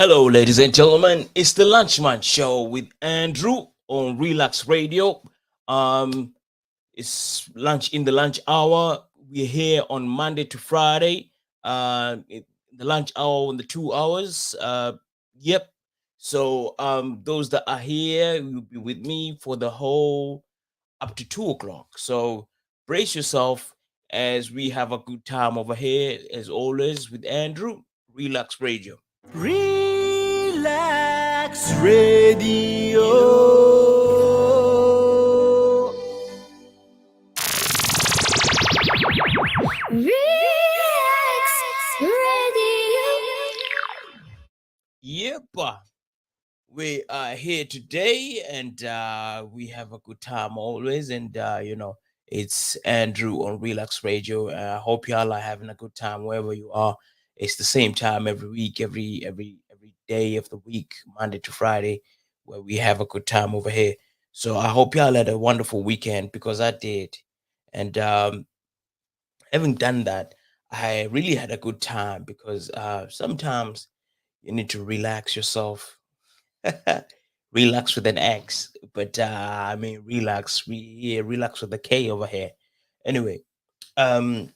Hello, ladies and gentlemen. It's the Lunchman Show with Andrew on Relax Radio. Um, it's lunch in the lunch hour. We're here on Monday to Friday. The lunch hour in the 2 hours. Yep. So those that are here will be with me for the whole up to 2 o'clock. So brace yourself as we have a good time over here, as always, with Andrew. Relax Radio. Relax Radio. Relax Radio. Yep. We are here today and we have a good time always. And, it's Andrew on Relax Radio. I hope y'all are having a good time wherever you are. It's the same time every week, every day of the week, Monday to Friday, where we have a good time over here. So I hope y'all had a wonderful weekend because I did. And having done that, I really had a good time because sometimes you need to relax yourself. Relax with an X, but I mean relax. Relax with a K over here. Anyway, um,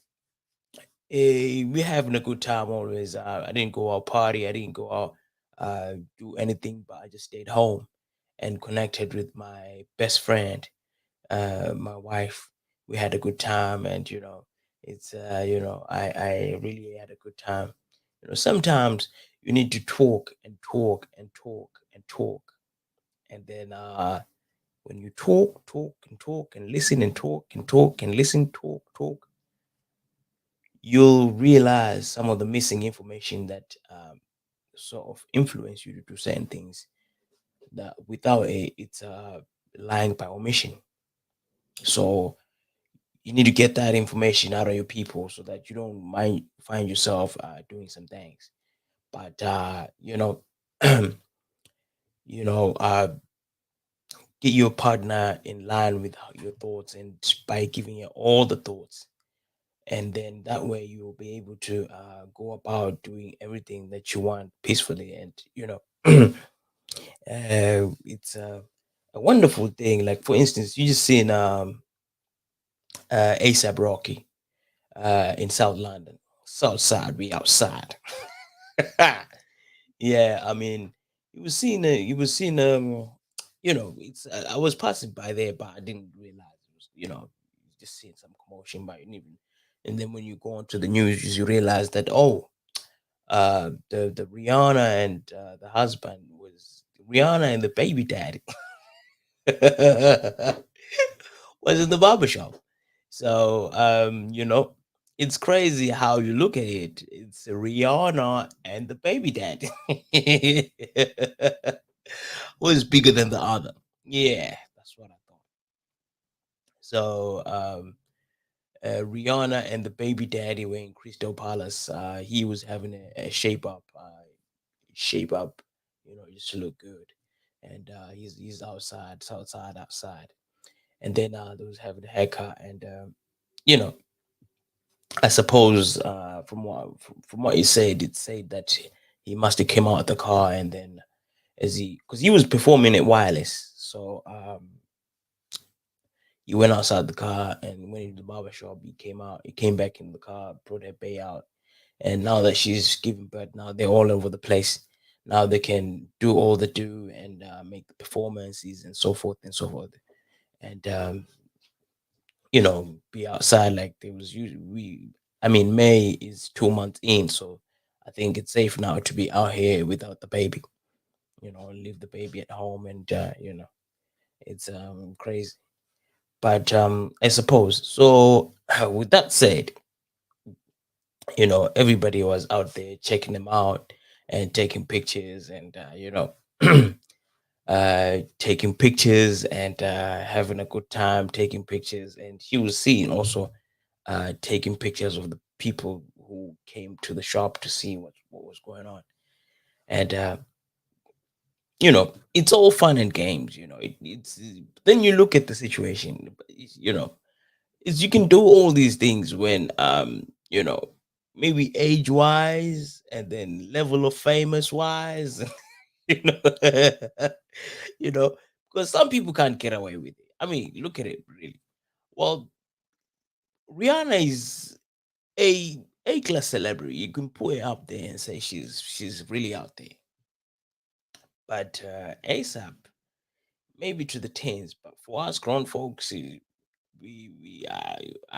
we having a good time always. I didn't go out party. I didn't go out do anything, but I just stayed home and connected with my best friend, my wife. We had a good time, and it's I really had a good time. Sometimes you need to talk and talk and talk and talk, and then when you talk and talk and listen and talk and talk and listen, talk, you'll realize some of the missing information that sort of influence you to do certain things that without it's lying by omission. So you need to get that information out of your people so that you don't mind find yourself doing some things. But you know, get your partner in line with your thoughts and by giving you all the thoughts, and then that way you'll be able to go about doing everything that you want peacefully. And it's a wonderful thing. Like for instance, you just seen ASAP Rocky in South London. South side, we outside. Yeah, I mean, it's I was passing by there, but I didn't realize it was, just seeing some commotion, but you didn't even. And then when you go onto the news, you realize that the Rihanna and the husband was Rihanna and the baby daddy was in the barbershop. So it's crazy how you look at it. It's Rihanna and the baby daddy. Was bigger than the other. Yeah, that's what I thought. So Rihanna and the baby daddy were in Crystal Palace. He was having a shape up, just to look good. And he's outside, and then they was having a haircut, and you know, I suppose from what he said, it said that he must have came out of the car, and then as because he was performing it wireless, so he went outside the car and went into the barber shop. He came out. He came back in the car, brought her bay out, and now that she's giving birth, now they're all over the place. Now they can do all they do and make the performances and so forth and so forth. And be outside like there was usually I mean, May is 2 months in, so I think it's safe now to be out here without the baby. Leave the baby at home, and it's crazy. But I suppose so. With that said, everybody was out there checking them out and taking pictures, and taking pictures and having a good time taking pictures. And she was seen also taking pictures of the people who came to the shop to see what was going on. And it's all fun and games. It's then you look at the situation. Is you can do all these things when maybe age wise and then level of famous wise, you know, you know, because some people can't get away with it. I mean, look at it really. Well, Rihanna is a class celebrity. You can put her up there and say she's really out there. But ASAP, maybe to the tens, but for us grown folks, I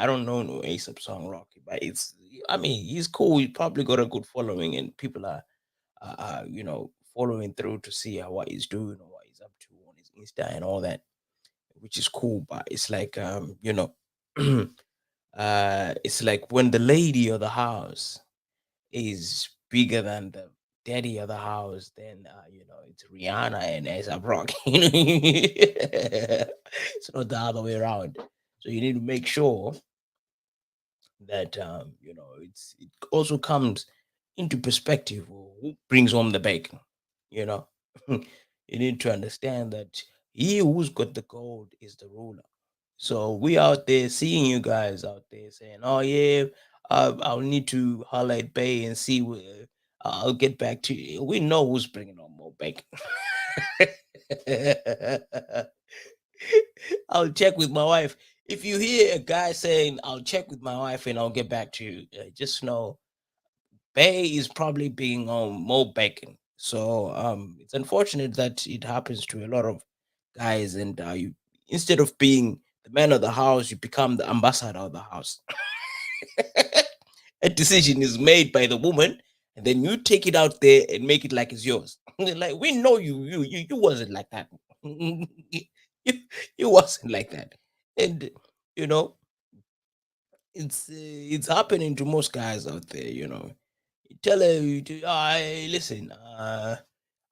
don't know no ASAP song Rocky, but it's, I mean, he's cool. He probably got a good following, and people are following through to see how, what he's doing or what he's up to on his Insta and all that, which is cool. But it's like it's like when the lady of the house is bigger than the daddy of the house, then it's Rihanna and ASAP Rocky. It's not the other way around. So you need to make sure that it also comes into perspective of who brings home the bacon. You know, you need to understand that he who's got the gold is the ruler. So we out there seeing you guys out there saying, "Oh yeah, I'll need to highlight Bay and see. I'll get back to you." We know who's bringing on more bacon. I'll check with my wife. If you hear a guy saying, "I'll check with my wife and I'll get back to you," just know Bay is probably being on more bacon. So it's unfortunate that it happens to a lot of guys, and you, instead of being the man of the house, you become the ambassador of the house. A decision is made by the woman, and then you take it out there and make it like it's yours. Like, we know you wasn't like that. you, you wasn't like that, and you know it's happening to most guys out there. You tell her, "I listen.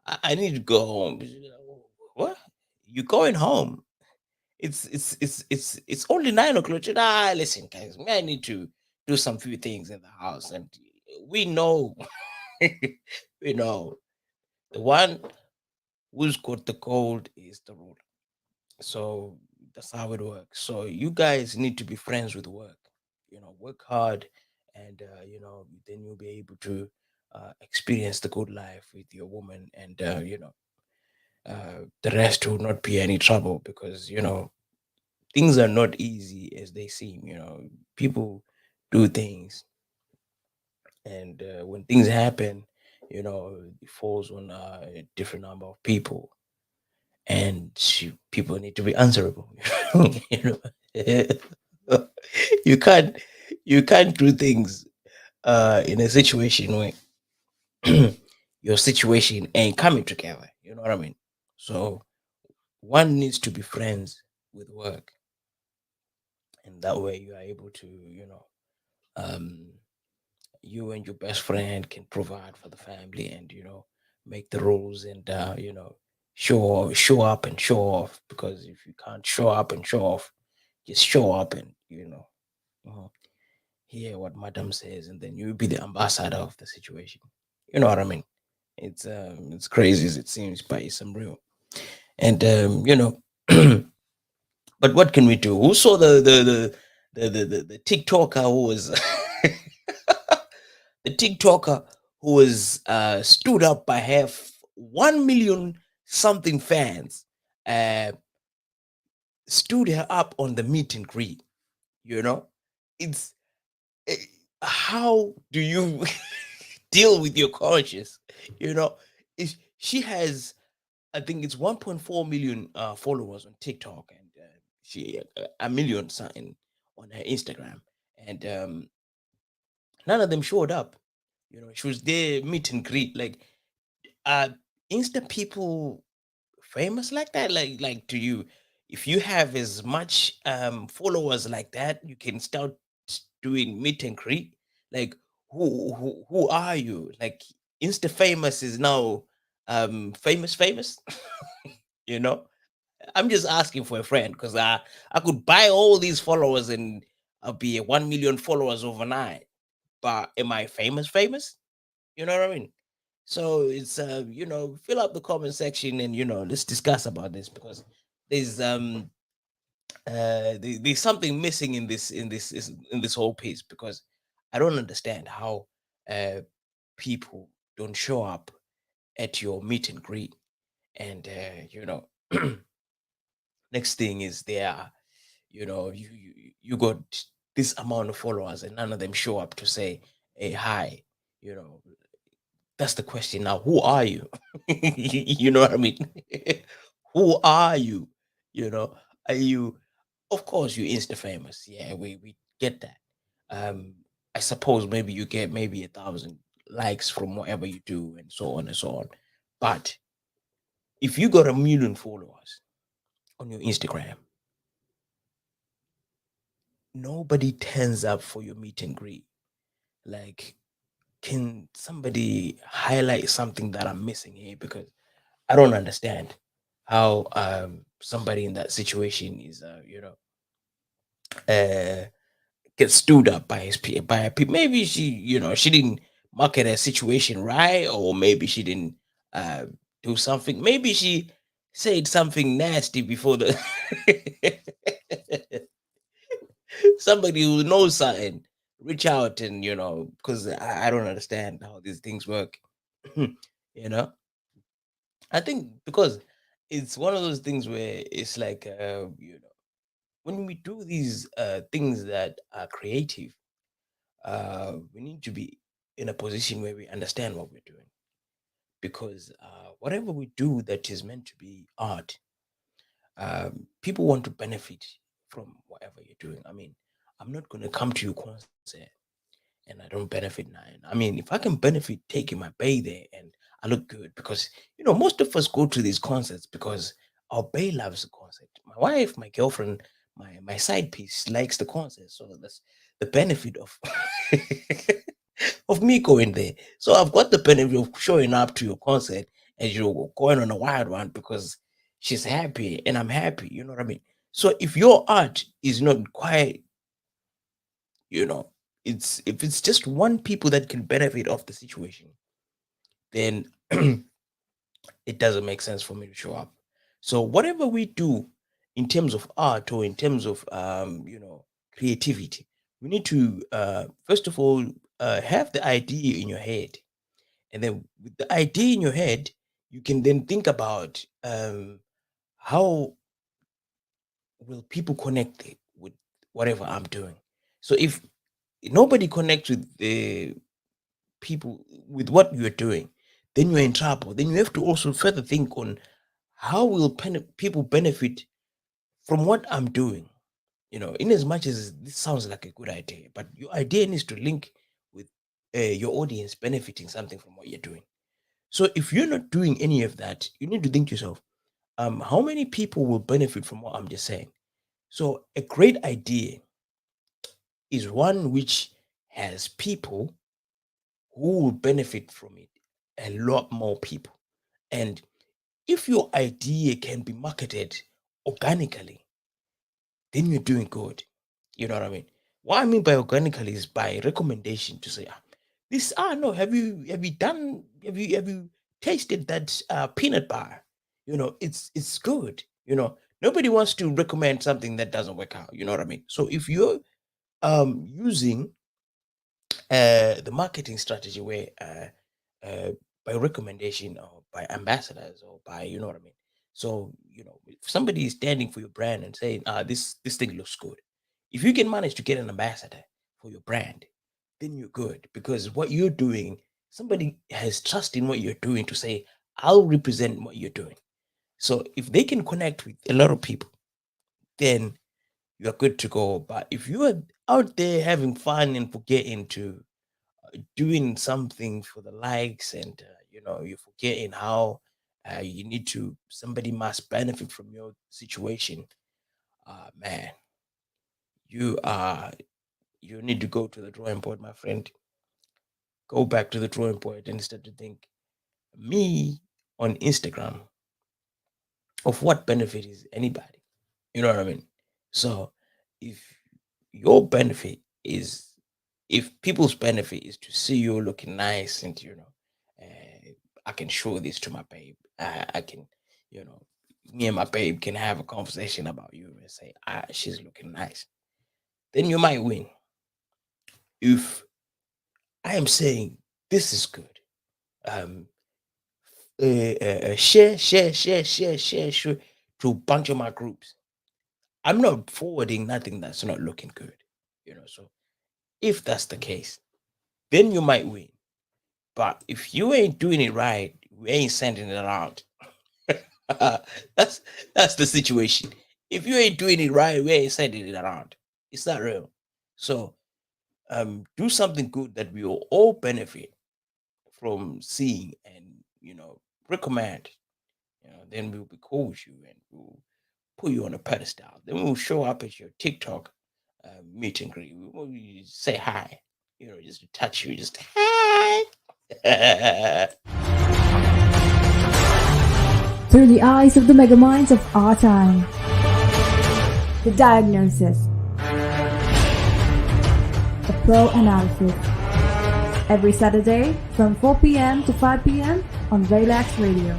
I need to go home." She's like, "What? You going home? It's only 9 o'clock." Listen, guys, I need to do some few things in the house, and we know, we know the one who's got the cold is the ruler. So that's how it works. So you guys need to be friends with work. Work hard, and then you'll be able to experience the good life with your woman, and the rest will not be any trouble, because things are not easy as they seem. People do things, and when things happen, it falls on a different number of people, and people need to be answerable. you know you can't you can't do things in a situation where your situation ain't coming together. You know what I mean? So one needs to be friends with work, and that way you are able to, um, you and your best friend can provide for the family, and make the rules, and show up and show off. Because if you can't show up and show off, just show up and uh, hear what madam says, and then you'll be the ambassador of the situation. You know what I mean? It's crazy as it seems, but it's some real. And but what can we do? Who saw the TikToker who was the TikToker who was stood up by half 1 million something fans, uh, stood her up on the meet and greet. You know, it's eh, how do you deal with your conscience? You know, she has, I think it's 1.4 million followers on TikTok, and she a million something on her Instagram, and none of them showed up. She was there meet and greet. Like, uh Insta people famous like that? Like, to you, if you have as much followers like that, you can start doing meet and greet? Like, who are you? Like, Insta famous is now famous. you know I'm just asking for a friend, because I could buy all these followers, and I'll be at 1 million followers overnight. But am I famous? You know what I mean? So it's fill up the comment section, and let's discuss about this, because there's there's something missing in this whole piece, because I don't understand how people don't show up at your meet and greet, and next thing is you got this amount of followers and none of them show up to say, hey, hi. you know that's the question. Now, who are you? You know what I mean? Who are you? you know are you Of course you insta famous, yeah, we get that. um I suppose maybe you get maybe 1,000 likes from whatever you do and so on and so on. But if you got 1 million followers on your Instagram, nobody turns up for your meet and greet. Like, can somebody highlight something that I'm missing here? Because I don't understand how somebody in that situation is uh gets stood up by by her people. Maybe she didn't market her situation right, or maybe she didn't uh do something. Maybe she said something nasty before the somebody who knows something reach out, and because I don't understand how these things work. you know I think because it's one of those things where it's like when we do these things that are creative, we need to be in a position where we understand what we're doing. Because whatever we do that is meant to be art, people want to benefit from whatever you're doing. I mean, I'm not going to come to your concert and I don't benefit nine. I mean, if I can benefit taking my bay there and I look good, because most of us go to these concerts because our bay loves the concert. My wife, my girlfriend, my side piece likes the concert, so that's the benefit of of me going there. So I've got the benefit of showing up to your concert and going on a wild one because she's happy and I'm happy. You know what I mean? So if your art is not quite, you know, it's if it's just one people that can benefit off the situation, then it doesn't make sense for me to show up. So whatever we do in terms of art or in terms of creativity, we need to first of all have the idea in your head, and then with the idea in your head, you can then think about how will people connect it with whatever I'm doing. So if nobody connects with the people with what you're doing, then you're in trouble. Then you have to also further think on how will people benefit from what I'm doing. In as much as this sounds like a good idea, but your idea needs to link with your audience benefiting something from what you're doing. So if you're not doing any of that, you need to think to yourself, how many people will benefit from what I'm just saying? So a great idea is one which has people who will benefit from it, a lot more people. And if your idea can be marketed organically, then you're doing good. You know what I mean? What I mean by organically is by recommendation, to say, this no, have you tasted that peanut bar? It's good. Nobody wants to recommend something that doesn't work out. You know what I mean? So if you're using the marketing strategy where by recommendation or by ambassadors or by, you know what I mean. So if somebody is standing for your brand and saying, this thing looks good, if you can manage to get an ambassador for your brand, then you're good, because what you're doing, somebody has trust in what you're doing to say, I'll represent what you're doing. So if they can connect with a lot of people, then you're good to go. But if you are out there having fun and forgetting to doing something for the likes, and you're forgetting how you need to somebody must benefit from your situation, man, you are you need to go to the drawing board, my friend. Go back to the drawing board and start to think, me on Instagram, of what benefit is anybody? You know what I mean? So if your benefit is if people's benefit is to see you looking nice, and I can show this to my babe. I can, you know, me and my babe can have a conversation about you and say, she's looking nice. Then you might win. If I am saying This is good. Um, share to a bunch of my groups. I'm not forwarding nothing that's not looking good, So if that's the case, then you might win. But if you ain't doing it right, we ain't sending it around. that's that's the situation. If you ain't doing it right, we ain't sending it around. It's not real. So do something good that we will all benefit from seeing and recommend. Then we'll be cool with you and we'll put you on a pedestal. Then we'll show up at your TikTok meet and greet. We'll say hi, just to touch you, just hi. Through the eyes of the megaminds of our time. The diagnosis. The pro analysis. Every Saturday from 4 p.m. to 5 p.m. on Relax Radio.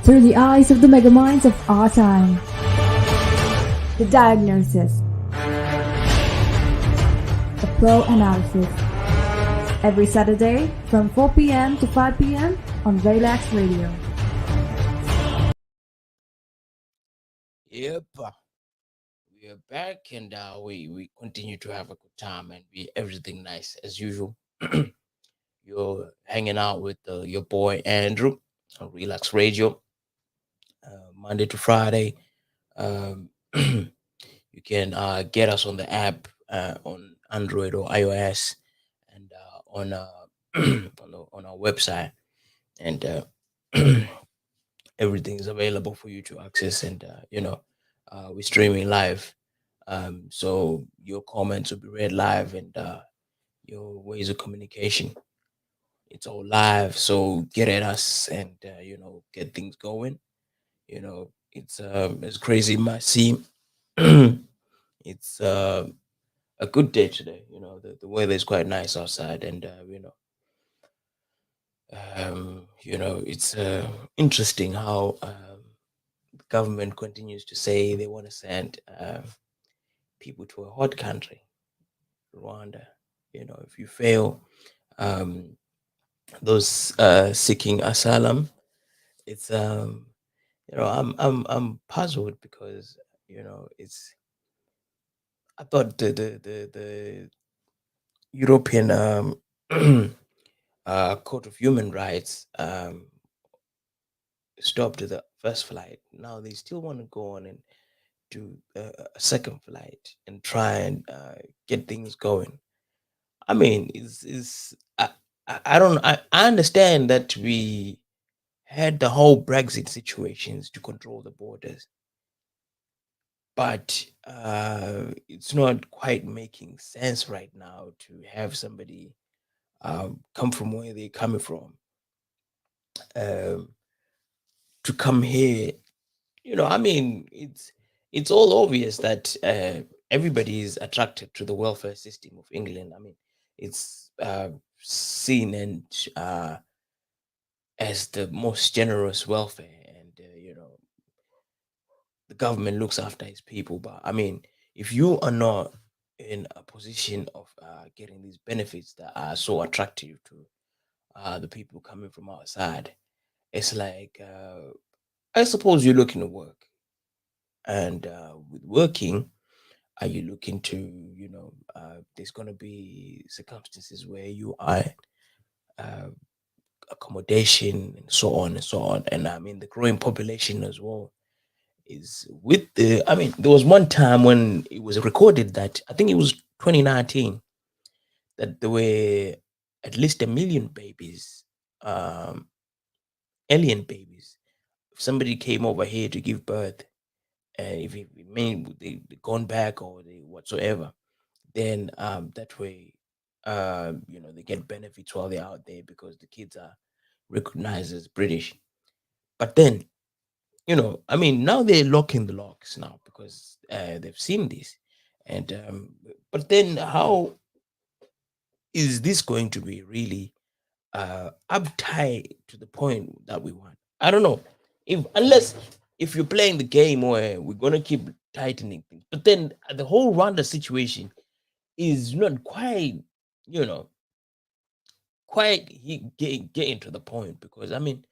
Through the eyes of the megaminds of our time. The diagnosis. The pro analysis. Every Saturday from 4 p.m. to 5 p.m. on Relax Radio. Yep. We are back and we continue to have a good time and be everything nice as usual. You're hanging out with your boy Andrew on Relax Radio, Monday to Friday. Um, you can get us on the app on Android or iOS and on on our website, and everything is available for you to access. And we're streaming live, so your comments will be read live, and your ways of communication, it's all live. So get at us and get things going. It's crazy it might seem. It's a good day today. The weather is quite nice outside, and it's interesting how the government continues to say they want to send people to a hot country. Rwanda. If you fail, um, those seeking asylum, it's I'm puzzled because it's I thought the European Court of Human Rights stopped the first flight. Now they still want to go on and do a second flight and try and get things going. I mean, I don't I understand that we had the whole Brexit situations to control the borders, but it's not quite making sense right now to have somebody come from where they're coming from um, to come here. I mean, it's all obvious that everybody is attracted to the welfare system of England. I mean, it's seen and as the most generous welfare, and the government looks after its people. But I mean, if you are not in a position of getting these benefits that are so attractive to the people coming from outside, it's like I suppose you're looking to work, and with working, are you looking to there's going to be circumstances where you are uh, accommodation and so on and so on, and I mean the growing population as well is with the I mean there was one time when it was recorded that I think it was 2019 that there were at least a million babies, um alien babies. If somebody came over here to give birth, and if it mean they gone back or they whatsoever, then that way they get benefits while they're out there because the kids are recognized as British. But then I mean, now they're locking the locks now because they've seen this, and but then how is this going to be really uptight to the point that we want? I don't know if unless if you're playing the game where we're gonna keep tightening things, but then the whole Rwanda situation is not quite you know getting to the point because I mean,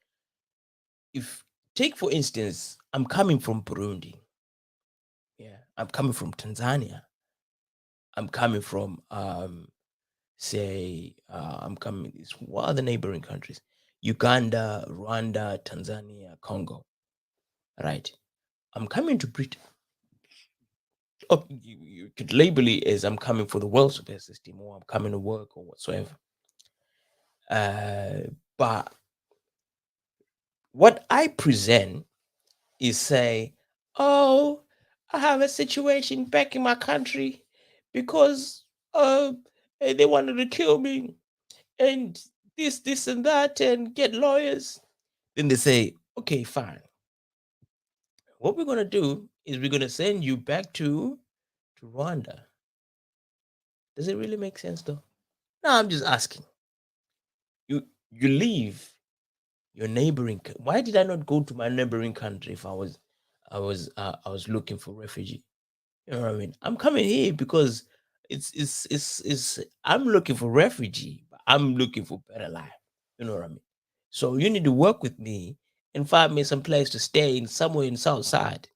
if take for instance, I'm coming from Burundi. Yeah, I'm coming from Tanzania. I'm coming from say I'm coming what are the neighboring countries? Uganda, Rwanda, Tanzania, Congo. Right. I'm coming to Britain. Oh, you could label it as I'm coming for the welfare system or I'm coming to work or whatsoever. Uh, but what I present is say, oh, I have a situation back in my country because they wanted to kill me and this and that and get lawyers. Then they say, okay, fine. What we're gonna do is we're gonna send you back to Rwanda. Does it really make sense though? No, I'm just asking. You leave your neighboring. Why did I not go to my neighboring country if I was looking for refugee? You know what I mean? I'm coming here because it's I'm looking for refugee, but I'm looking for better life. You know what I mean? So you need to work with me and find me some place to stay in somewhere in South Side.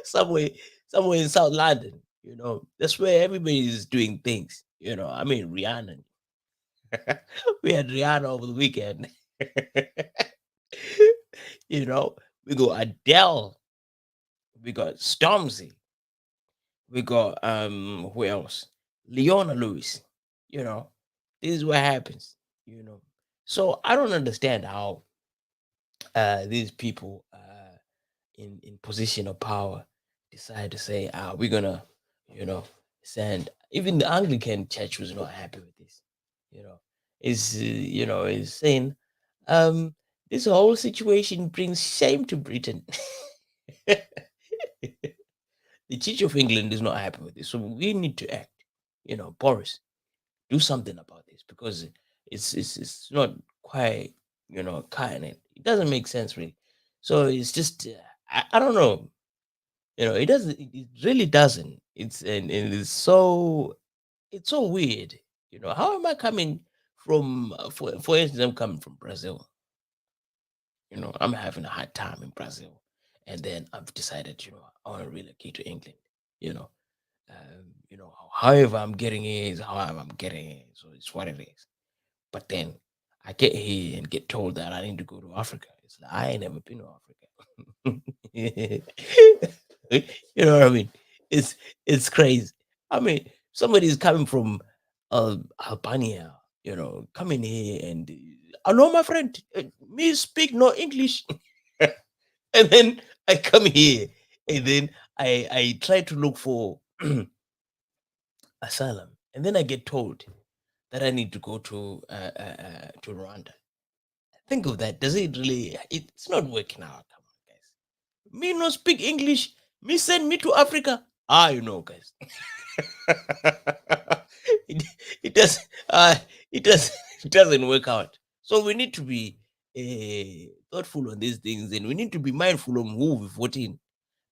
somewhere somewhere in South London. That's where everybody is doing things. I mean Rihanna. We had Rihanna over the weekend. you know, we got Adele, we got Stormzy, we got who else? Leona Lewis. You know, this is what happens. So I don't understand how these people in position of power decide to say, we're gonna, you know, send. Even the Anglican Church was not happy with this. You know, is saying, um, this whole situation brings shame to Britain. The Church of England is not happy with this, so we need to act. Boris, do something about this because it's not quite kind. It doesn't make sense really. So it's just I don't know. It doesn't. It really doesn't. And it's so weird. How am I coming from for instance, I'm coming from Brazil. I'm having a hard time in Brazil, and then I've decided, I want to relocate to England. You know, however I'm getting it is however I'm getting it, so it's what it is. But then I get here and get told that I need to go to Africa. It's like I ain't never been to Africa. You know what I mean? It's crazy. I mean, somebody's coming from Albania, coming here and hello, my friend, me speak no English, and then I come here and then I try to look for asylum, and then I get told that I need to go to Rwanda. Think of that. Does it really? It's not working out. Come on, guys. Me no speak English. Me send me to Africa. Guys. it, it does. It does. It doesn't work out. So we need to be thoughtful on these things, and we need to be mindful of who we vote in,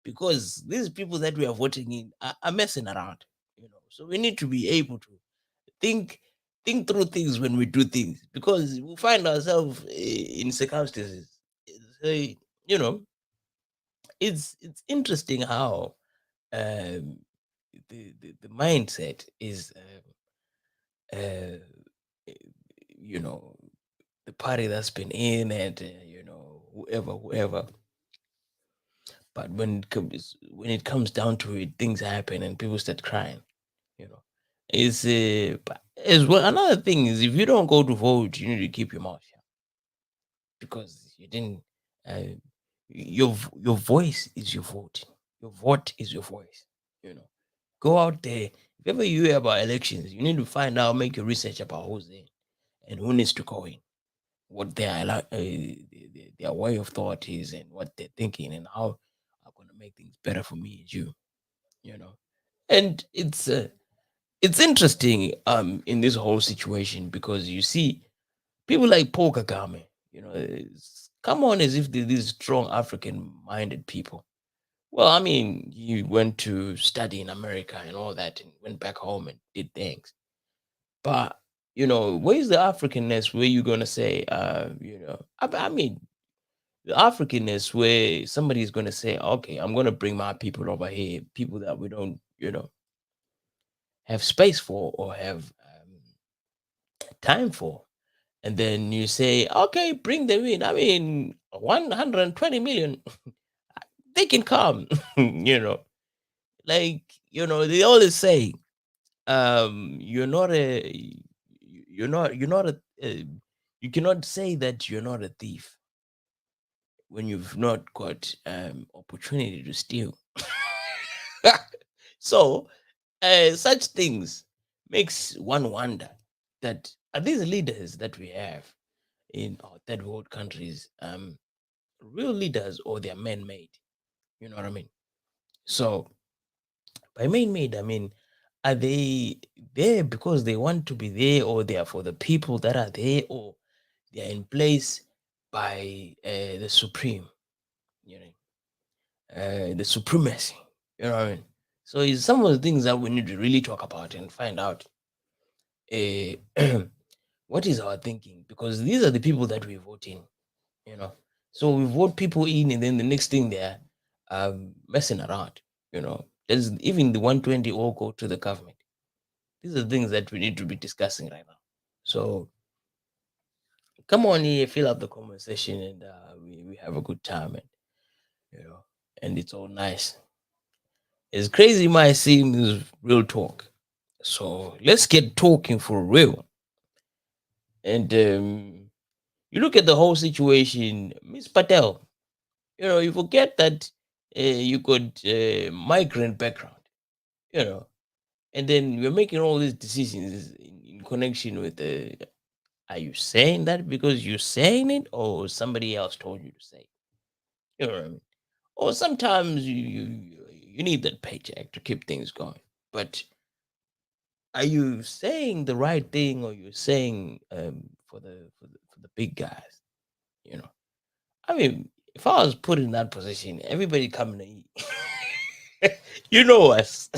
because these people that we are voting in are messing around. So we need to be able to think think through things when we do things, because we find ourselves in circumstances. So, you know it's interesting how um the mindset is uh eh, you know the party that's been in and whoever. But when it comes down to it, things happen and people start crying. you know is but as well, another thing is, if you don't go to vote, you need to keep your mouth shut, because you didn't uh, your voice is your vote. Your vote is your voice. you know Go out there. If ever you hear about elections, you need to find out, make your research about who's there and who needs to go in, what their way of thought is, and what they're thinking, and how are going to make things better for me and you. you know and it's interesting in this whole situation, because you see people like Paul Kagame, come on, as if they're these strong African minded people. Well, I mean, he went to study in America and all that, and went back home and did things. But where's the Africanness where you're gonna say, I mean, the Africanness where somebody's gonna say, okay, I'm gonna bring my people over here, people that we don't, have space for, or have time for, and then you say, okay, bring them in. I mean, 120 million, they can come. you know, like they always say, you're not a, you're not you cannot say that you're not a thief when you've not got opportunity to steal. So such things makes one wonder that, are these leaders that we have in our third world countries real leaders, or they're man-made? You know what I mean? So by man-made, I mean, are they there because they want to be there, or they are for the people that are there, or they are in place by the supreme, you the supremacy? You know what I mean? So it's some of the things that we need to really talk about and find out uh, what is our thinking, because these are the people that we vote in. you know. So we vote people in, and then the next thing they're messing around. There's even the 120 all go to the government. These are things that we need to be discussing right now. So come on here, fill up the conversation, and we have a good time, and you know, and it's all nice. It's crazy, might seem is real talk. So let's get talking for real. And you look at the whole situation, Miss Patel. You forget that you got migrant background. You know, and then you're making all these decisions in connection with. Are you saying that because you're saying it, or somebody else told you to say it? You know what I mean? Or sometimes you need that paycheck to keep things going. But are you saying the right thing, or you're saying for the big guys? You know, I mean, if I was put in that position, everybody coming to eat. You know us.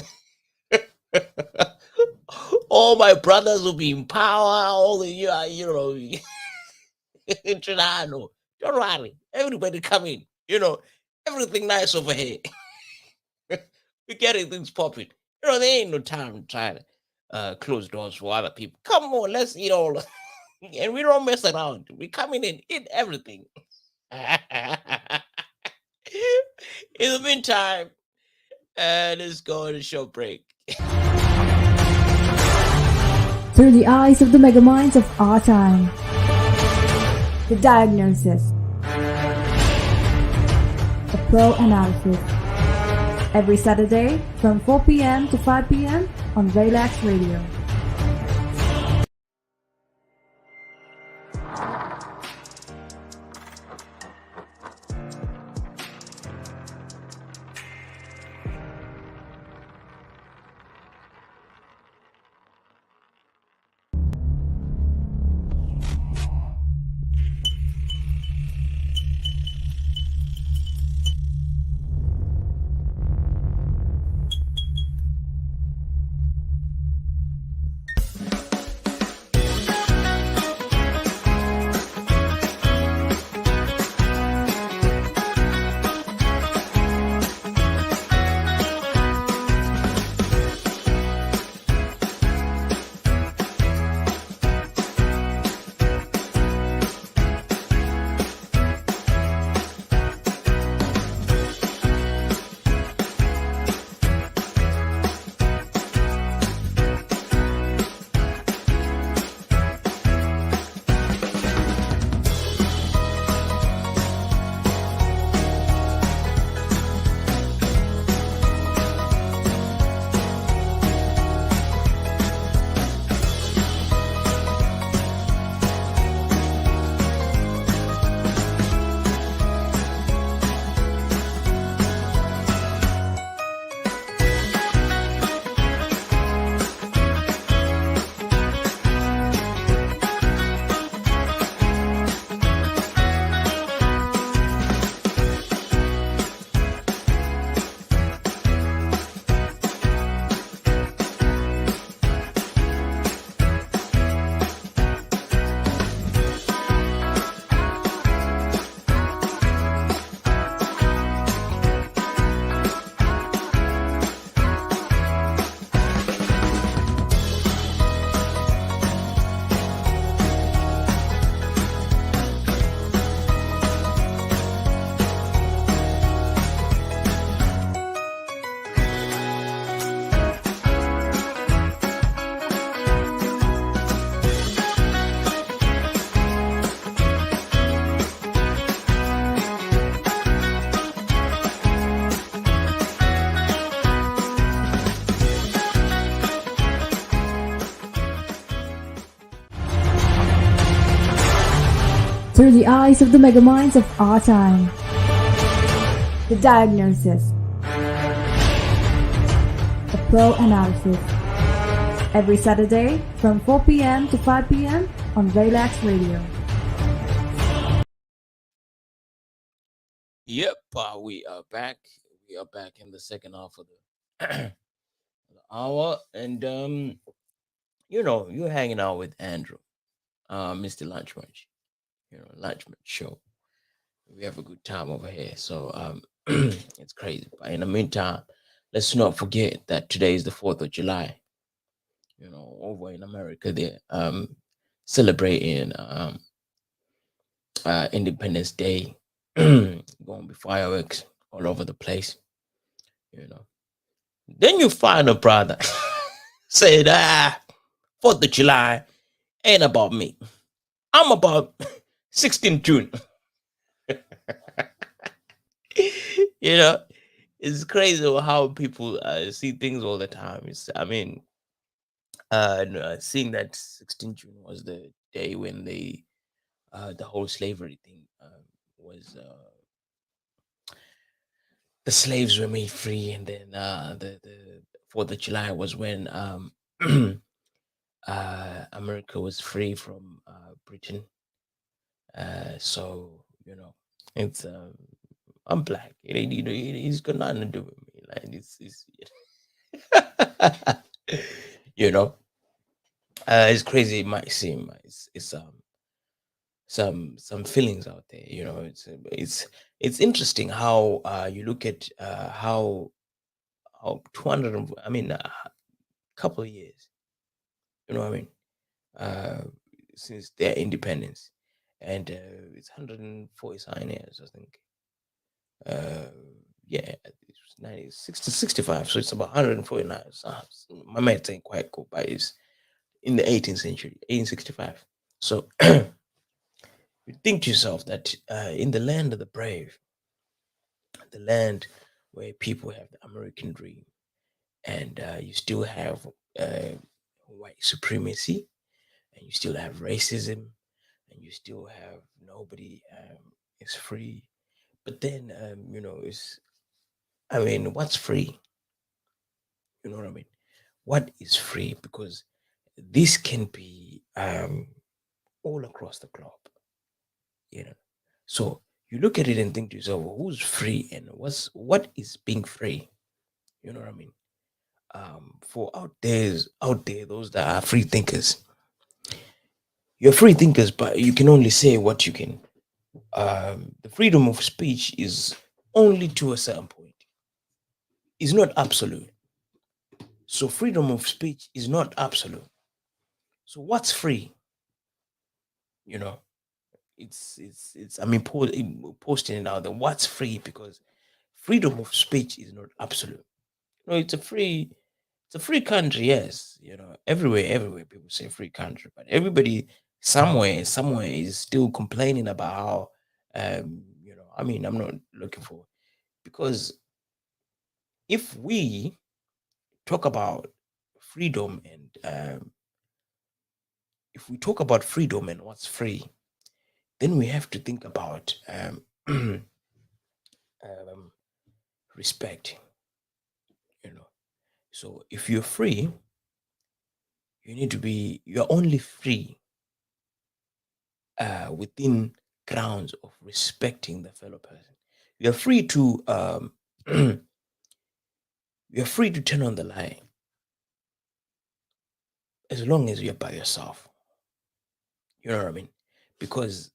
All my brothers will be in power. All the Trinano. Don't worry. Everybody come in. Everything nice over here. We getting things popping. There ain't no time trying to close doors for other people. Come on, let's eat all. And we don't mess around. We come in and eat everything. In the meantime, let's go on a short break. Through the eyes of the megaminds of our time. The diagnosis. A pro analysis. Every Saturday from 4 p.m. to 5 p.m. on Relax Radio. Through the eyes of the megaminds of our time. The diagnosis. A pro analysis. Every Saturday from 4 p.m. to 5 p.m. on Relax Radio. Yep, we are back. We are back in the second half of the hour, and you're hanging out with Andrew, Mr. Lunch Munch, Lunch Munch show. We have a good time over here, so it's crazy. But in the meantime, let's not forget that today is the 4th of July. Over in America, they're celebrating Independence Day, going be fireworks all over the place. Then you find a brother said, 4th of July ain't about me. I'm about 16 June. It's crazy how people see things all the time. Seeing that 16 June was the day when the whole slavery thing was the slaves were made free, and then the 4th of July was when America was free from Britain. So it's I'm black. He's got nothing to do with me. Like it's you know, it's crazy. It might seem it's some feelings out there. You know, it's interesting how you look at how 200. I mean, a couple of years. You know what I mean? Uh, since their independence, and it's 140 years, I think. Uh, yeah, it's 90, 60, 65, so it's about 149. So my math ain't quite cool, but it's in the 18th century, 1865. So you think to yourself that in the land of the brave, the land where people have the American dream, and you still have uh, white supremacy, and you still have racism, and you still have nobody is free. But then, it's, I mean, what's free? You know what I mean? What is free? Because this can be all across the globe, you know. So you look at it and think to yourself, "Well, who's free and what is being free?" You know what I mean? For out there, those that are free thinkers, you're free thinkers, but you can only say what you can. The freedom of speech is only to a certain point. It's not absolute. So freedom of speech is not absolute. So what's free? You know, it's I mean posting it out there. What's free? Because freedom of speech is not absolute. No, it's a free country, yes. You know, everywhere people say free country, but everybody somewhere is still complaining about how I mean, I'm not looking for, because if we talk about freedom and if we talk about freedom and what's free, then we have to think about um, respect, you know. So if you're free, you're only free within grounds of respecting the fellow person. You're free to you're free to turn on the light as long as you're by yourself. You know what I mean? Because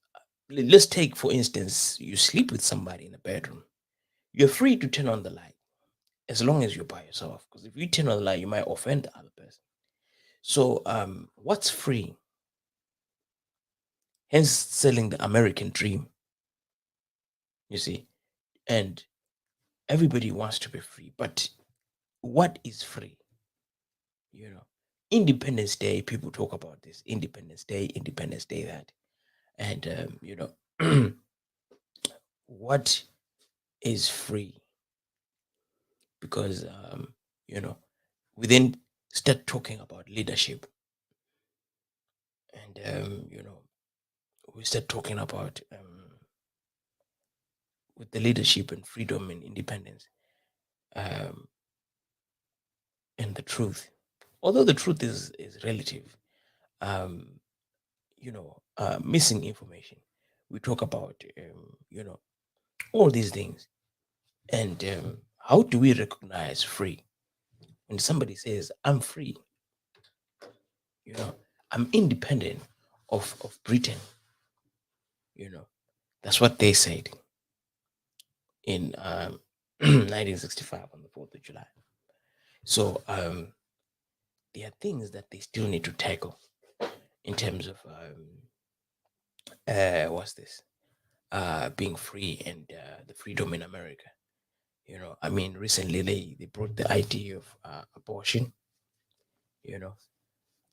let's take for instance, you sleep with somebody in a bedroom. You're free to turn on the light as long as you're by yourself. Because if you turn on the light, you might offend the other person. So what's free? Hence selling the American dream, you see. And everybody wants to be free, but what is free? You know, Independence Day, people talk about this. Independence Day, that. And what is free? Because you know we then start talking about leadership, and we start talking about with the leadership and freedom and independence, um, and the truth. Although the truth is relative, um, missing information. We talk about all these things, and how do we recognize free? When somebody says, "I'm free," you know, I'm independent of Britain. You know, that's what they said in 1965 on the 4th of July. So there are things that they still need to tackle in terms of what's this being free and the freedom in America. I mean, recently they brought the idea of abortion. You know,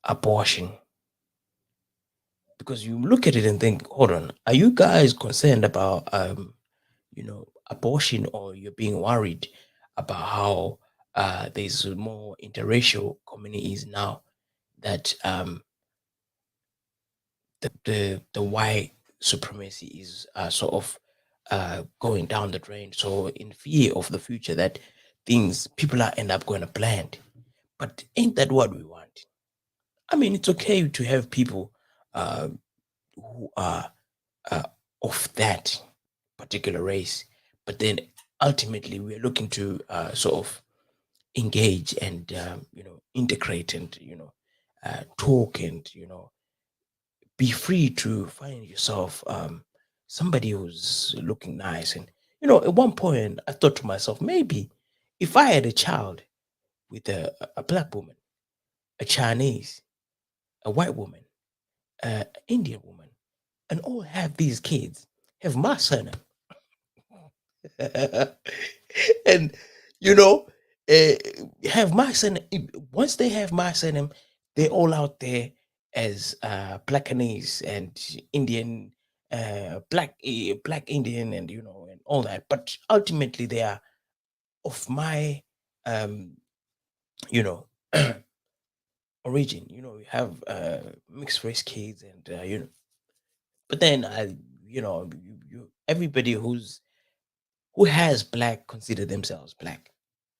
abortion, because you look at it and think, hold on, are you guys concerned about abortion, or you're being worried about how there's more interracial communities now that the white supremacy is sort of going down the drain. So in fear of the future that things people are end up going to blend. But ain't that what we want? I mean, it's okay to have people uh, who are uh, of that particular race, but then ultimately we're looking to sort of engage and integrate and talk and be free to find yourself somebody who's looking nice. And at one point I thought to myself, maybe if I had a child with a black woman, a Chinese, a white woman, Indian woman, and all have these kids, have my son, and you know, uh, have my son. Once they have my son, they're all out there as Blackanese and Indian, black Indian, and and all that. But ultimately, they are of my, um, you know. origin. We have mixed race kids, and but then everybody who has black consider themselves black,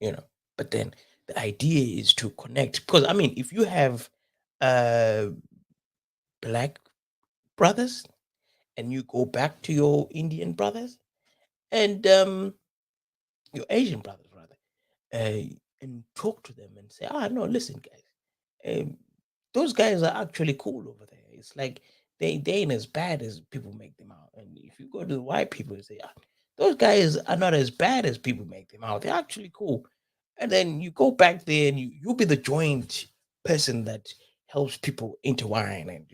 you know. But then the idea is to connect, because I mean, if you have uh black brothers and you go back to your Indian brothers and your Asian brothers rather, uh, and talk to them and say, no, listen, guys, um, those guys are actually cool over there. It's like they ain't as bad as people make them out. And if you go to the white people and say, those guys are not as bad as people make them out, they're actually cool. And then you go back there and you'll be the joint person that helps people intertwine and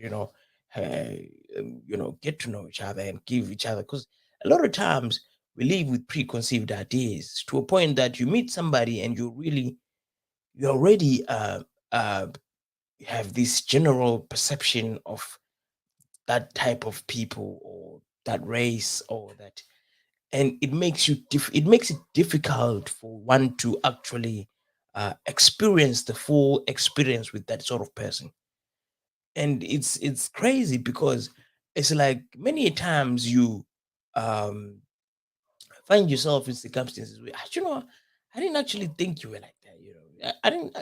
get to know each other and give each other, because a lot of times we live with preconceived ideas to a point that you meet somebody and you already uh have this general perception of that type of people or that race or that, and it makes it difficult for one to actually experience the full experience with that sort of person. And it's crazy because it's like many times you um find yourself in circumstances where, I didn't actually think you were like that. I didn't,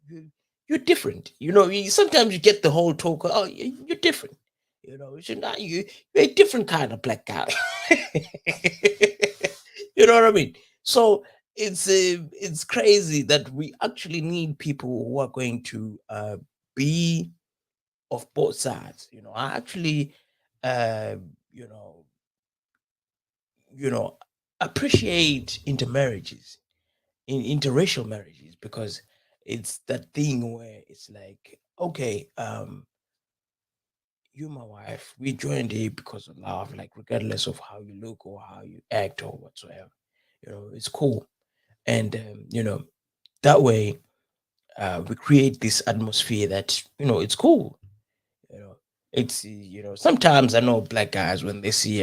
you, you're different. Sometimes you get the whole talk. Oh, you're different. You're a different kind of black guy. You know what I mean? So it's crazy that we actually need people who are going to be of both sides. I actually, uh, you know, you know, appreciate intermarriages, in interracial marriages, because it's that thing where it's like, okay, you, my wife, we joined here because of love, like regardless of how you look or how you act or whatsoever. It's cool. And that way we create this atmosphere that it's cool. You know, it's sometimes I know black guys when they see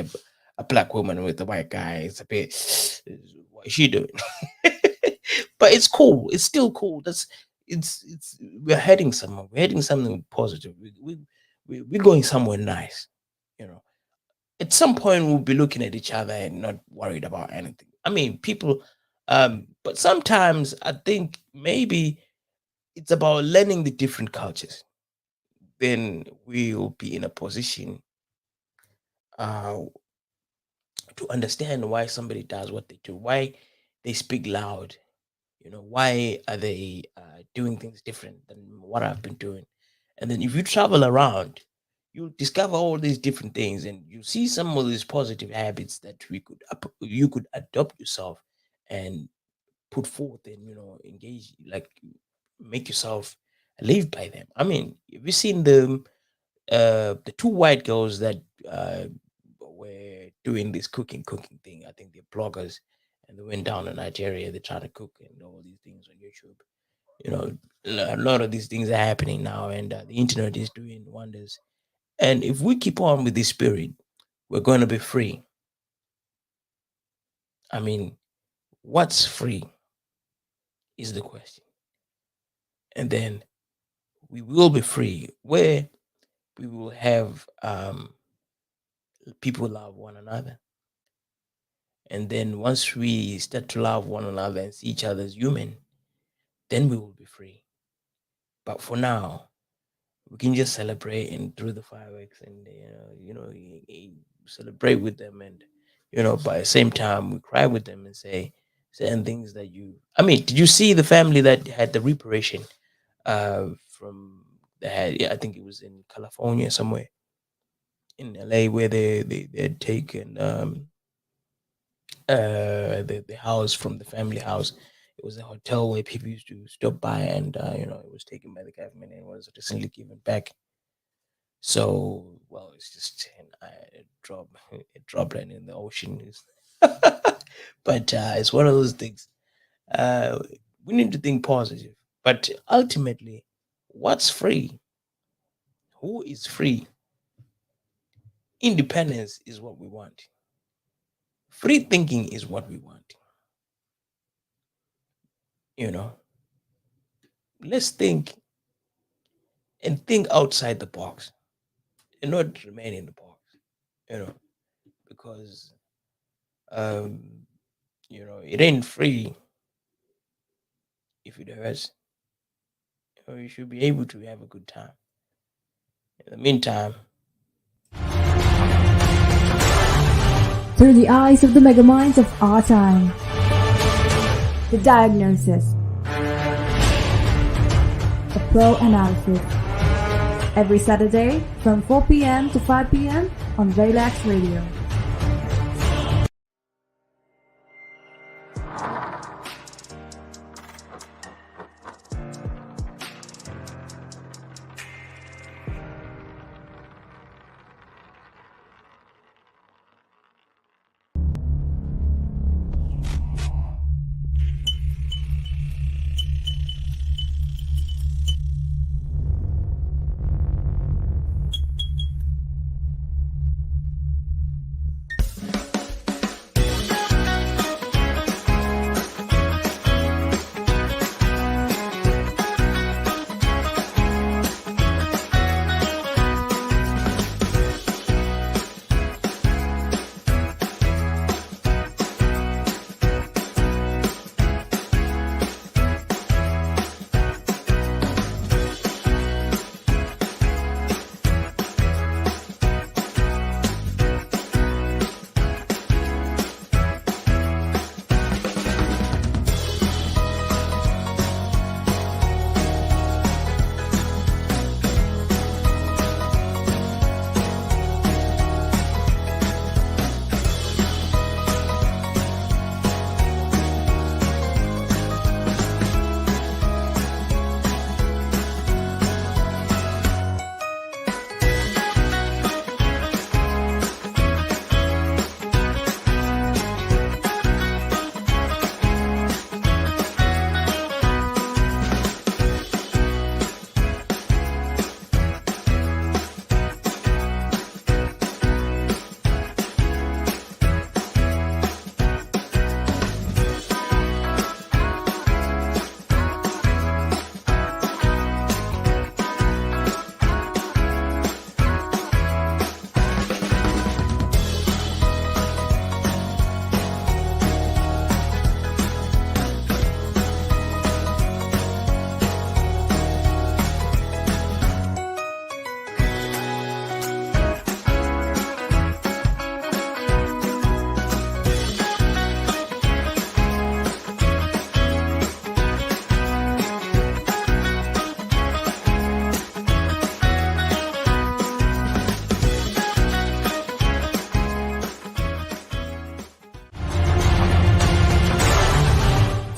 a black woman with a white guy, it's a bit, what is she doing? But it's cool. It's still cool. It's we're heading somewhere. We're heading something positive. We're going somewhere nice. You know, at some point we'll be looking at each other and not worried about anything. I mean, people. But sometimes I think maybe it's about learning the different cultures. Then we'll be in a position uh, to understand why somebody does what they do, why they speak loud. Why are they doing things different than what I've been doing? And then if you travel around, you discover all these different things, and you see some of these positive habits that you could adopt yourself and put forth and engage, like make yourself live by them. I mean, have you seen the two white girls that uh, were doing this cooking thing? I think they're bloggers, and they went down to Nigeria. They're trying to cook and all these things on YouTube. A lot of these things are happening now, and the internet is doing wonders. And if we keep on with this spirit, we're going to be free. I mean, what's free is the question. And then we will be free, where we will have people love one another. And then once we start to love one another and see each other as human, then we will be free. But for now, we can just celebrate and through the fireworks, and celebrate with them, and by the same time we cry with them and say, certain things that you. I mean, did you see the family that had the reparation from they had? Yeah, I think it was in California somewhere in LA where they had taken the house from the family house. It was a hotel where people used to stop by, and it was taken by the government and was recently given back. So, well, it's just a drop, a droplet in the ocean. But it's one of those things. Uh, we need to think positive. But ultimately, what's free? Who is free? Independence is what we want. Free thinking is what we want. You know, let's think and think outside the box and not remain in the box. You know, because um, it ain't free if it hurts. You should be able to have a good time. In the meantime, Through the eyes of the megaminds of our time. The diagnosis. A pro analysis. Every Saturday from 4 p.m. to 5 p.m. on Relax Radio.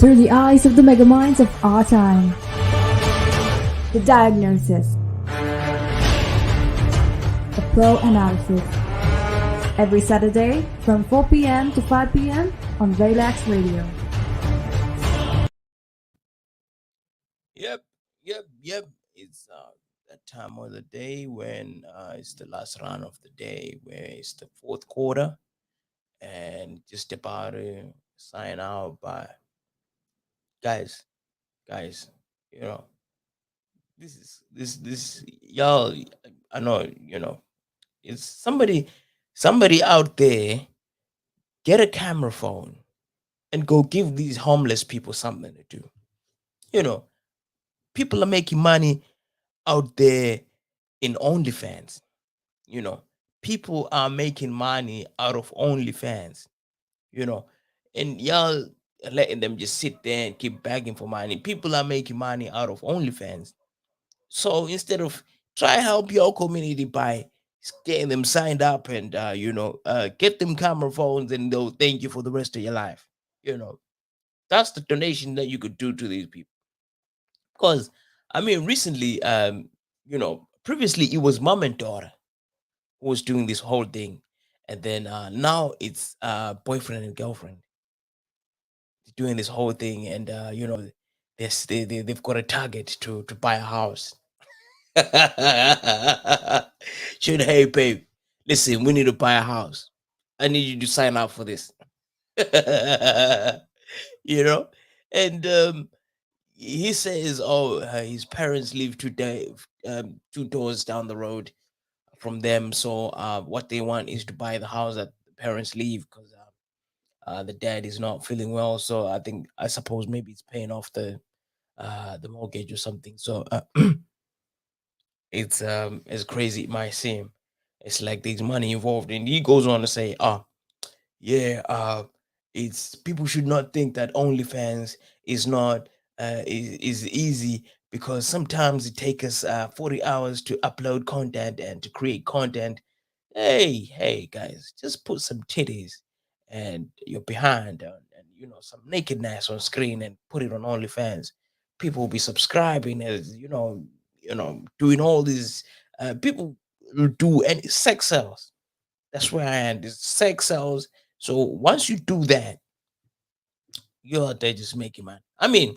Through the eyes of the megaminds of our time. The diagnosis. A pro analysis. Every Saturday from 4 p.m. to 5 p.m. on Relax Radio. yep, yep. It's that time of the day when it's the last round of the day, where it's the fourth quarter, and just about to sign out. But guys, guys, you know, this y'all. I know, it's somebody out there. Get a camera phone and go give these homeless people something to do. You know, people are making money out there in OnlyFans. You know, people are making money out of OnlyFans. You know, and y'all letting them just sit there and keep begging for money. People are making money out of OnlyFans. So instead of try help your community by getting them signed up and get them camera phones and they'll thank you for the rest of your life. You know, that's the donation that you could do to these people. Because I mean, recently, previously it was mom and daughter who was doing this whole thing, and then now it's boyfriend and girlfriend doing this whole thing, and they've got a target to buy a house. Should hey babe, listen, we need to buy a house. I need you to sign up for this. you know, and he says, "Oh, his parents live two doors down the road from them. So what they want is to buy the house that the parents leave because the dad is not feeling well. So I suppose maybe it's paying off the mortgage or something. So it's as crazy it might seem. It's like there's money involved, and he goes on to say, yeah, it's people should not think that OnlyFans is not is easy because sometimes it takes us 40 hours to upload content and to create content. Hey, guys, just put some titties and your behind and some nakedness on screen and put it on OnlyFans. People will be subscribing as doing all these. People will do any sex sells. That's where I am. It's sex sells. So once you do that, you're out there just making money. I mean,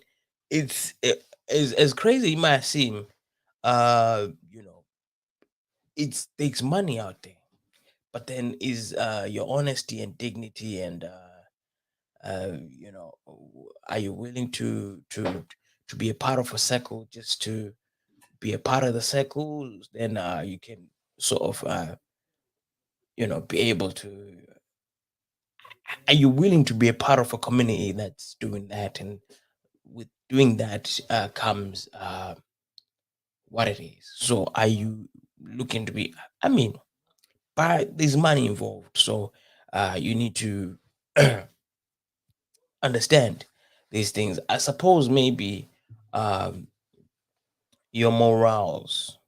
as crazy it might seem. Uh, you know, it takes money out there, but then is your honesty and dignity and are you willing to be a part of a circle just to be a part of the circle? Then you can sort of be able to. Are you willing to be a part of a community that's doing that? And with doing that comes what it is. So are you looking to be? I mean, but there's money involved, so you need to understand these things. I suppose maybe um, your morals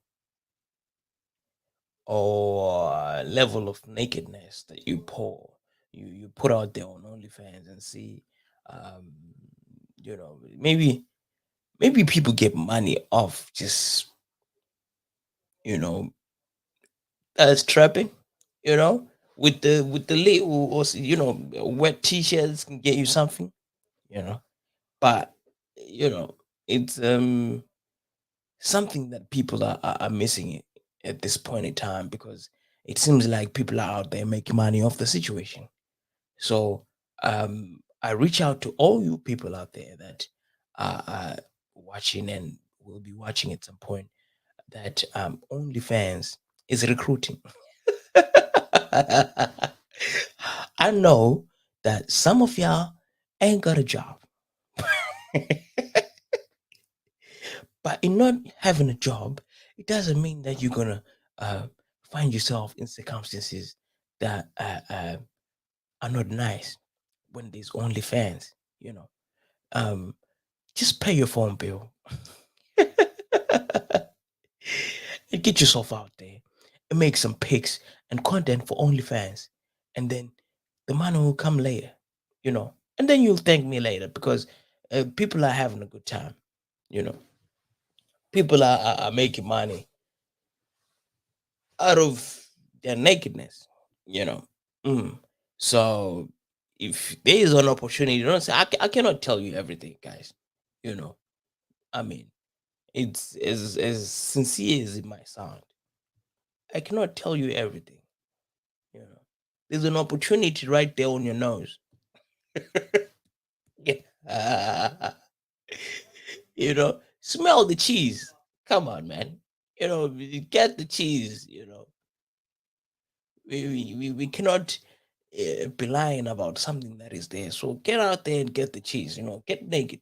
or level of nakedness that you put out there on OnlyFans and see, um, maybe people get money off just you know strapping, you know, with the little or wet t-shirts can get you something, you know, but you know it's something that people are missing it at this point in time because it seems like people are out there making money off the situation. So I reach out to all you people out there that are watching and will be watching at some point that OnlyFans is recruiting. I know that some of y'all ain't got a job, but in not having a job, it doesn't mean that you're gonna uh, find yourself in circumstances that are not nice when there's OnlyFans. You know, um, just pay your phone bill and get yourself out there and make some pics and content for OnlyFans, and then the money will come later. And then you'll thank me later because people are having a good time. You know, people are making money out of their nakedness. You know, mm. So if there is an opportunity, don't say I cannot tell you everything, guys. You know, I mean, it's as sincere as it might sound. I cannot tell you everything. You know, there's an opportunity right there on your nose. Yeah. Smell the cheese. Come on, man. Get the cheese. We cannot be lying about something that is there. So get out there and get the cheese. Get naked,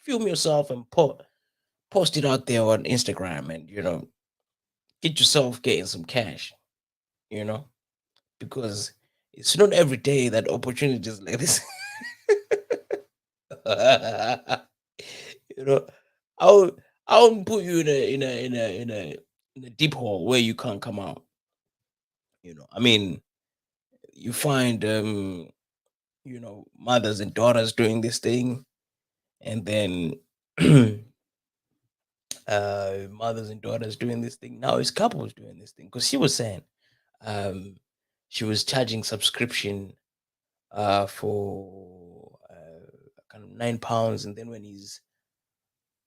film yourself, and post it out there on Instagram, and get yourself getting some cash. You know, because it's not every day that opportunities like this You know, I would I would put you in a deep hole where you can't come out. I mean, you find mothers and daughters doing this thing, and then mothers and daughters doing this thing. Now it's couples doing this thing because she was saying um she was charging subscription for kind of £9, and then when his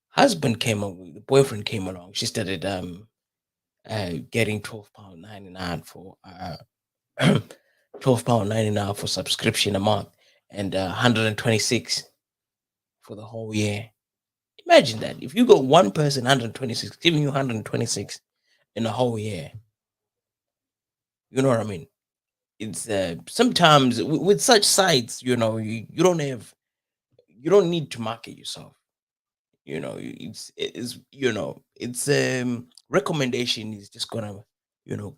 husband came along, the boyfriend came along, she started getting £12.99 for £12.99 for subscription a month, and 126 for the whole year. Imagine that if you got one person 126 giving you 126 in a whole year. You know what I mean? It's sometimes with such sites, you don't need to market yourself. It's recommendation is just gonna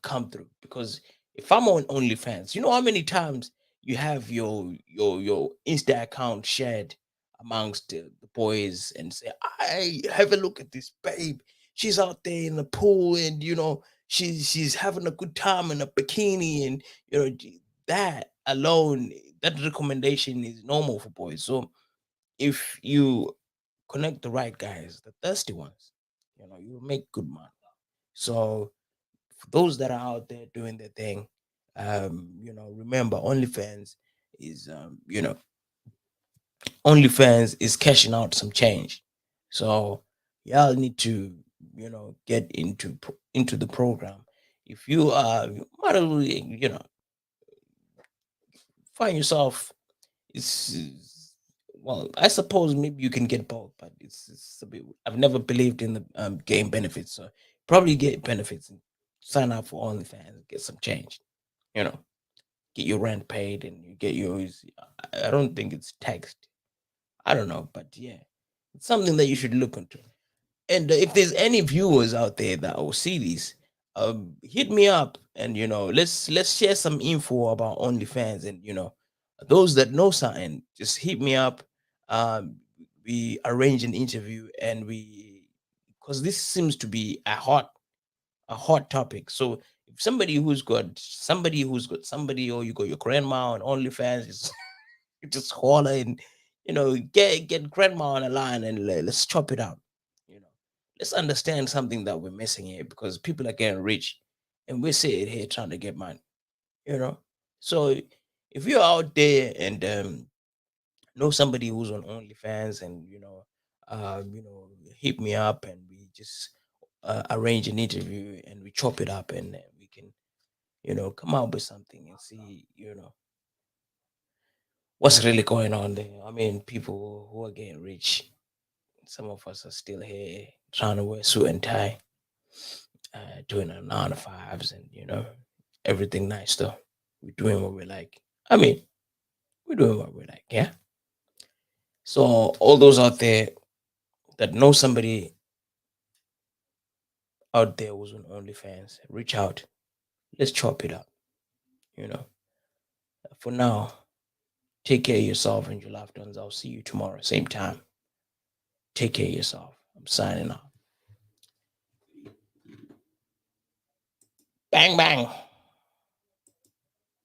come through, because if I'm on OnlyFans, you know how many times you have your Insta account shared amongst the boys and say, I have a look at this babe, she's out there in the pool, and she's having a good time in a bikini, and that alone, that recommendation is normal for boys. So if you connect the right guys, the thirsty ones, you'll make good money. So for those that are out there doing their thing, remember is OnlyFans is cashing out some change. So y'all need to, get into the program. If you might as well, find yourself, it's well, I suppose maybe you can get both, but it's a bit. I've never believed in the game benefits, so probably get benefits and sign up for OnlyFans, get some change. You know, get your rent paid, and you get yours. I don't think it's taxed. I don't know, but yeah, it's something that you should look into. And if there's any viewers out there that will see this, hit me up, and let's share some info about OnlyFans, and those that know something, just hit me up. Um, we arrange an interview, and we because this seems to be a hot topic. So if somebody, or you got your grandma on OnlyFans, just holler, and get grandma on the line, and let's chop it out. You know, let's understand something that we're missing here, because people are getting rich, and we're sitting here trying to get money. You know, so if you're out there and know somebody who's on OnlyFans, and hit me up, and we just arrange an interview, and we chop it up, and we can come up with something, and see what's really going on there. I mean, people who are getting rich. Some of us are still here trying to wear suit and tie, doing our 9 to 5s, and everything nice though. We're doing what we like. I mean, we're doing what we like, yeah. So all those out there that know somebody out there who's on OnlyFans, reach out. Let's chop it up. You know. For now, take care of yourself and your loved ones. I'll see you tomorrow, same time. Take care of yourself. I'm signing off. Bang bang.